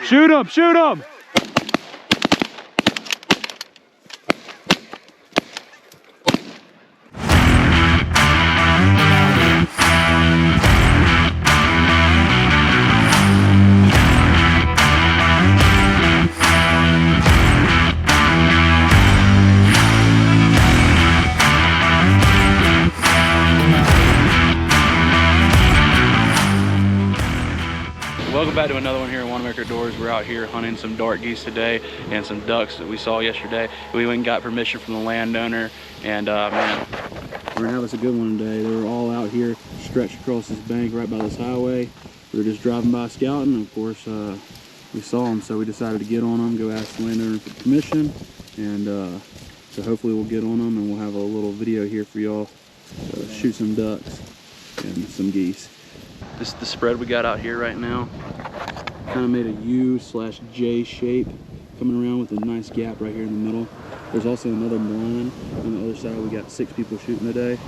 Shoot him, shoot him! Welcome back to another one here in One America Outdoors. We're out here hunting some dark geese today and some ducks that we saw yesterday. We went and got permission from the landowner, and man, we're gonna have us a good one today. They were all out here stretched across this bank right by this highway. We were just driving by scouting, and of course we saw them, so we decided to get on them, go ask the landowner for permission, and so hopefully we'll get on them and we'll have a little video here for y'all, shoot some ducks and some geese. This is the spread we got out here right now. Kind of made a U/J shape, coming around with a nice gap right here in the middle. There's also another blind on the other side. We got 6 people shooting today.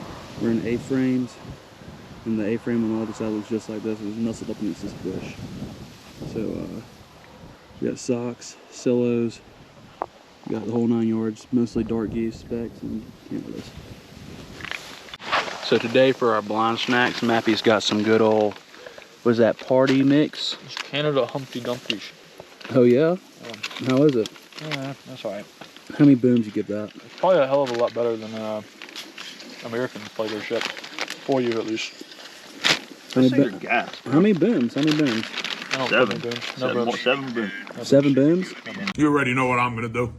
We're in A-frames, and the A-frame on the other side looks just like this. It was nestled up against this bush. So we got socks, silos, we got the whole 9 yards, mostly dark geese, specks, and cameras. So today for our blind snacks, Mappy's got some good old, what is that, party mix? It's Canada Humpty Dumpty. Oh yeah? How is it? Yeah, that's alright. How many booms you give that? It's probably a hell of a lot better than American flavor ship. For you at least. How many booms? How many booms? I don't 7 booms. No booms. 7 booms. 7 booms? You already know what I'm gonna do.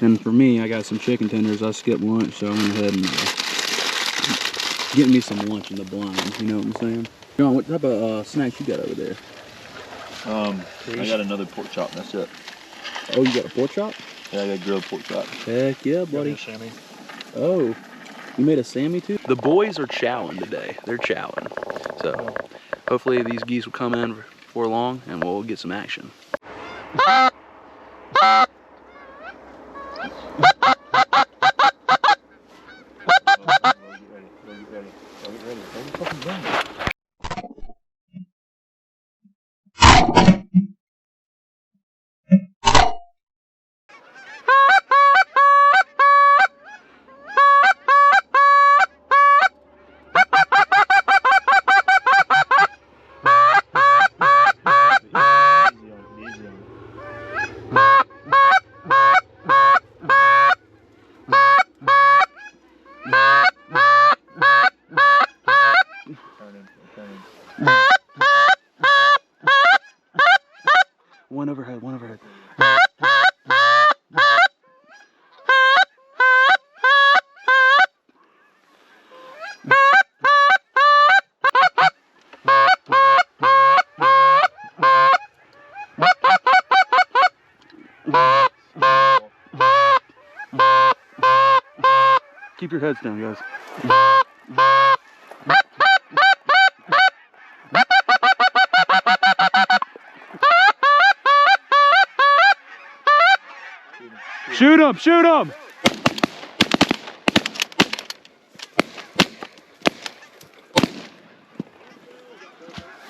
And for me, I got some chicken tenders. I skipped lunch, so I went ahead and getting me some lunch in the blind. You know what I'm saying? John, what type of snacks you got over there? I got another pork chop. That's it. Oh, you got a pork chop? Yeah, I got grilled pork chop. Heck yeah, buddy. Sammy. Oh, you made a Sammy too? The boys are chowing today. They're chowing. So hopefully these geese will come in before long and we'll get some action. One overhead, one overhead. Keep your heads down, guys. Shoot him! Shoot him!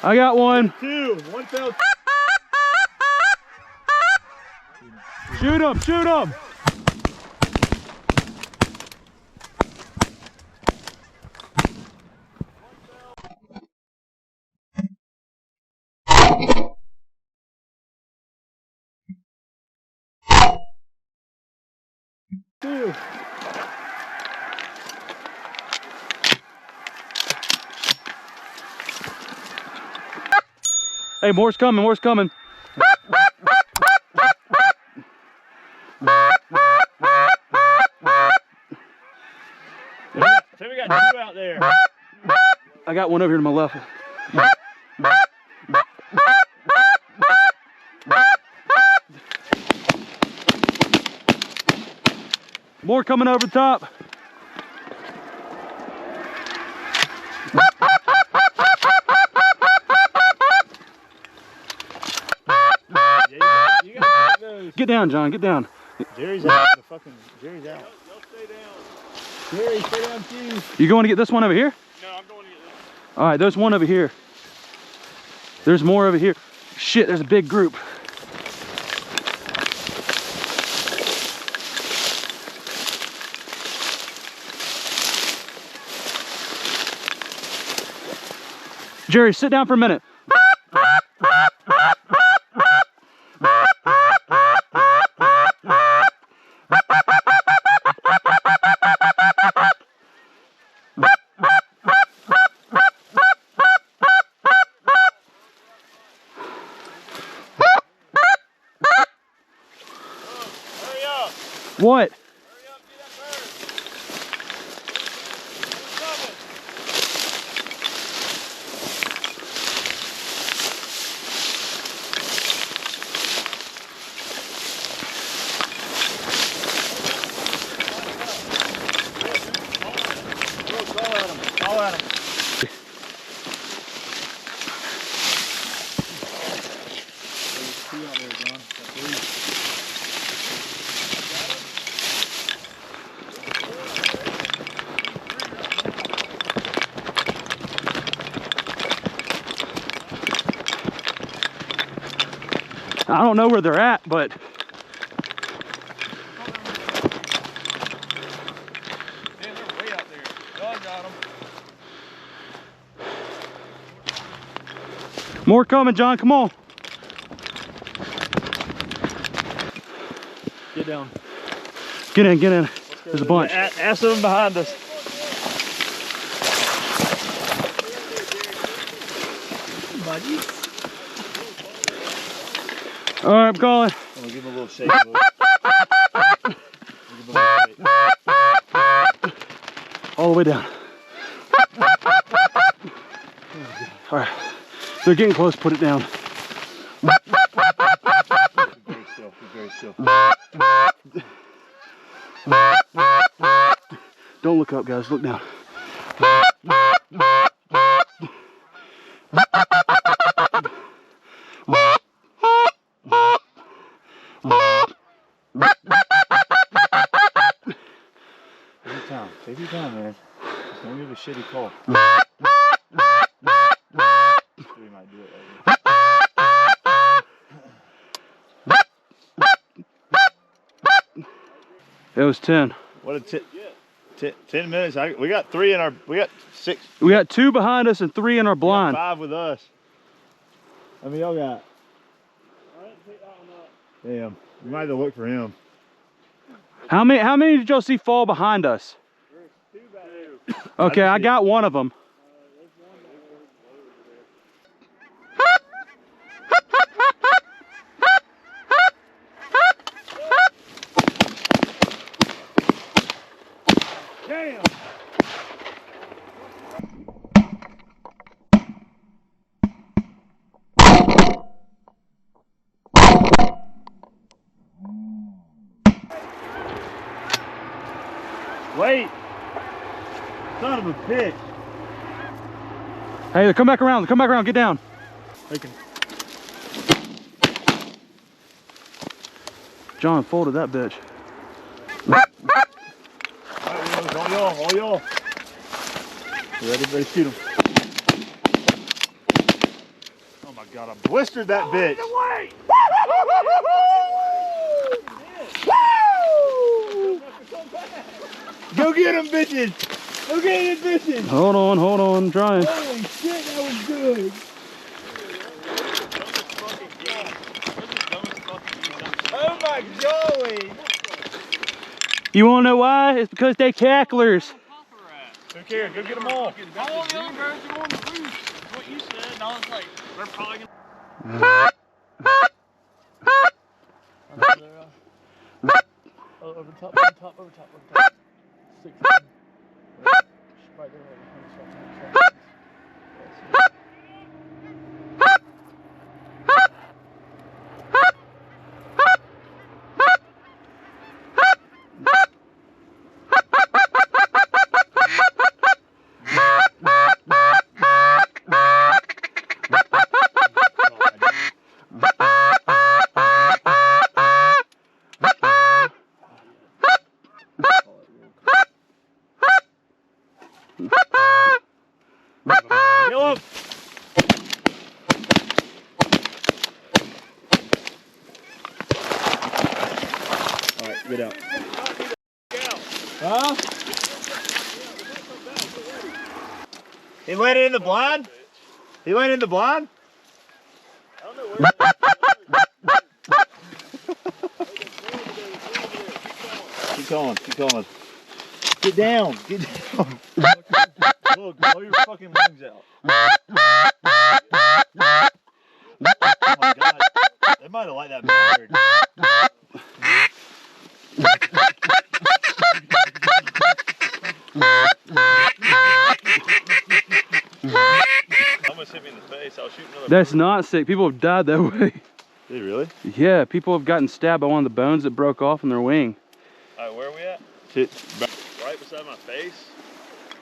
I got one. 2. 1 fell. Shoot him! Shoot him! Hey, more's coming, more's coming. So we got 2 out there. I got one over here to my left. More coming over the top. those. Get down, John, get down. Jerry's out. The fucking Jerry's out. Jerry, stay down too. You going to get this one over here? No, I'm going to get this. All right, there's one over here. There's more over here. Shit, there's a big group. Jerry, sit down for a minute. Hurry up. What? Hurry up, get that bird. It's coming. Call at him. I don't know where they're at, but Man, they're way out there. Dog got them. more coming, John. Come on. Get down. Get in, get in. There's a bunch. Ask them behind us. All right, I'm calling. I'm gonna give him a little shake. Give him a little shake. All the way down. All right, they're getting close. Put it down. Be very still. Be very still. Don't look up, guys. Look down. Take your time, man. Just don't give a shitty call. We might do it later. It was 10. What a 10 minutes. We got 3 in our. We got 6. We got 2 behind us and 3 in our blind. 5 with us. I mean, y'all got. Damn. We might have to look for him. How many did y'all see fall behind us? Okay, I got one of them. Damn. Wait! Son of a bitch! Hey, come back around. Come back around. Get down. John folded that bitch. Alright, all y'all. Ready to shoot him. Oh my god, I blistered that bitch. Go get him, bitches! Go get him, bitches! Hold on, I'm trying. Holy shit, that was good! Oh my golly! You wanna know why? It's because they cacklers. Who cares? Go get them all. All the other birds are on the roof. That's what you said. And I was like, they're probably gonna. Over top. 16. Right there. Kill him. All right, get out. Huh? He landed in the blind? He landed in the blind? I don't know where Keep going, keep going. Get down, get down. Look, blow your fucking lungs out. Oh my god. They might have liked that bird. almost hit me in the face. I was shooting another That's not sick. People have died that way. Did he really? Yeah, people have gotten stabbed by one of the bones that broke off in their wing. Alright, where are we at? Shit. Right beside my face.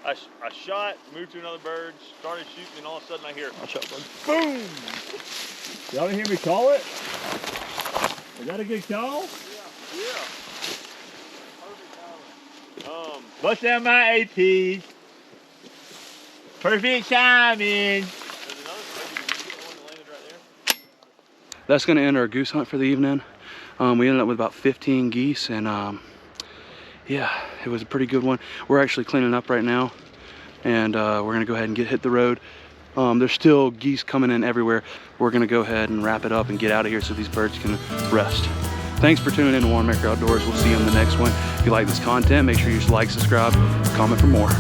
I shot, moved to another bird, started shooting, and all of a sudden I hear, I'll shot one. Boom! Y'all didn't hear me call it? Is that a good call? yeah. Perfect. Bust down my AP. Perfect timing. There's another maybe you get the one that landed right there. That's gonna end our goose hunt for the evening. We ended up with about 15 geese, and yeah, it was a pretty good one. We're actually cleaning up right now, and we're gonna go ahead and hit the road. There's still geese coming in everywhere. We're gonna go ahead and wrap it up and get out of here so these birds can rest. Thanks for tuning in to Wanamaker Outdoors. We'll see you on the next one. If you like this content, make sure you just like, subscribe, comment for more.